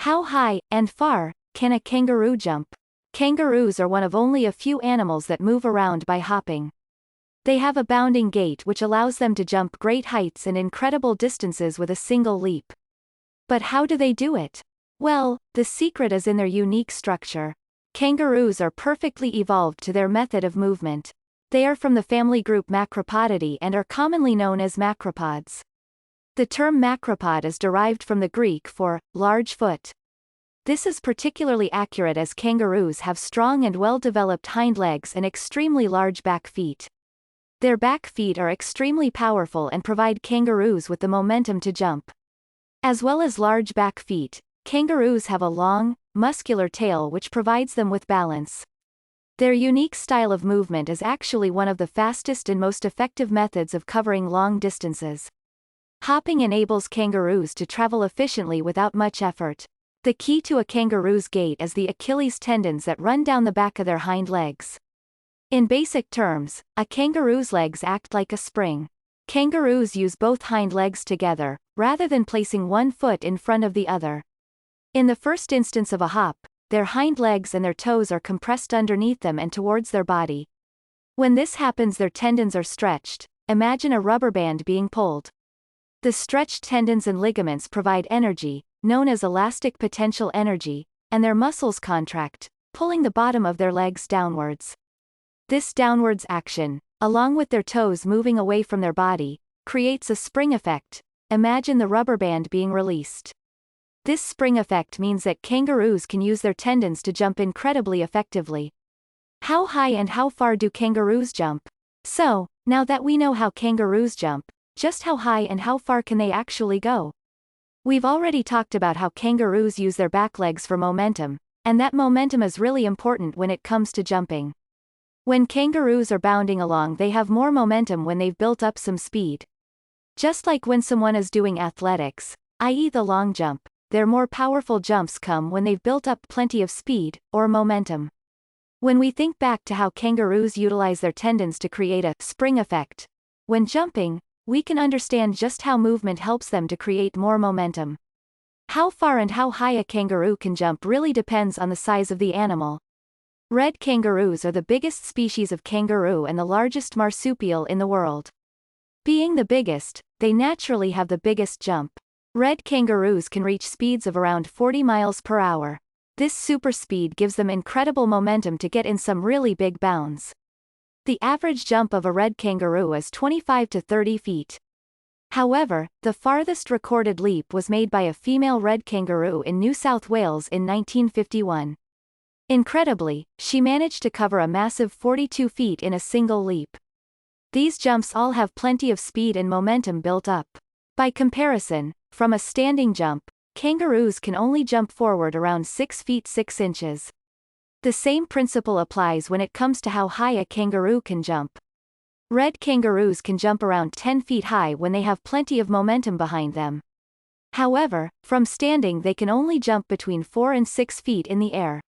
How high, and far, can a kangaroo jump? Kangaroos are one of only a few animals that move around by hopping. They have a bounding gait which allows them to jump great heights and incredible distances with a single leap. But how do they do it? Well, the secret is in their unique structure. Kangaroos are perfectly evolved to their method of movement. They are from the family group Macropodidae and are commonly known as macropods. The term macropod is derived from the Greek for large foot. This is particularly accurate as kangaroos have strong and well-developed hind legs and extremely large back feet. Their back feet are extremely powerful and provide kangaroos with the momentum to jump. As well as large back feet, kangaroos have a long, muscular tail which provides them with balance. Their unique style of movement is actually one of the fastest and most effective methods of covering long distances. Hopping enables kangaroos to travel efficiently without much effort. The key to a kangaroo's gait is the Achilles tendons that run down the back of their hind legs. In basic terms, a kangaroo's legs act like a spring. Kangaroos use both hind legs together, rather than placing one foot in front of the other. In the first instance of a hop, their hind legs and their toes are compressed underneath them and towards their body. When this happens, their tendons are stretched. Imagine a rubber band being pulled. The stretched tendons and ligaments provide energy, known as elastic potential energy, and their muscles contract, pulling the bottom of their legs downwards. This downwards action, along with their toes moving away from their body, creates a spring effect. Imagine the rubber band being released. This spring effect means that kangaroos can use their tendons to jump incredibly effectively. How high and how far do kangaroos jump? So, now that we know how kangaroos jump, just how high and how far can they actually go? We've already talked about how kangaroos use their back legs for momentum, and that momentum is really important when it comes to jumping. When kangaroos are bounding along, they have more momentum when they've built up some speed. Just like when someone is doing athletics, i.e. the long jump, their more powerful jumps come when they've built up plenty of speed, or momentum. When we think back to how kangaroos utilize their tendons to create a spring effect when jumping, we can understand just how movement helps them to create more momentum. How far and how high a kangaroo can jump really depends on the size of the animal. Red kangaroos are the biggest species of kangaroo and the largest marsupial in the world. Being the biggest, they naturally have the biggest jump. Red kangaroos can reach speeds of around 40 miles per hour. This super speed gives them incredible momentum to get in some really big bounds. The average jump of a red kangaroo is 25 to 30 feet. However, the farthest recorded leap was made by a female red kangaroo in New South Wales in 1951. Incredibly, she managed to cover a massive 42 feet in a single leap. These jumps all have plenty of speed and momentum built up. By comparison, from a standing jump, kangaroos can only jump forward around 6 feet 6 inches. The same principle applies when it comes to how high a kangaroo can jump. Red kangaroos can jump around 10 feet high when they have plenty of momentum behind them. However, from standing they can only jump between 4 and 6 feet in the air.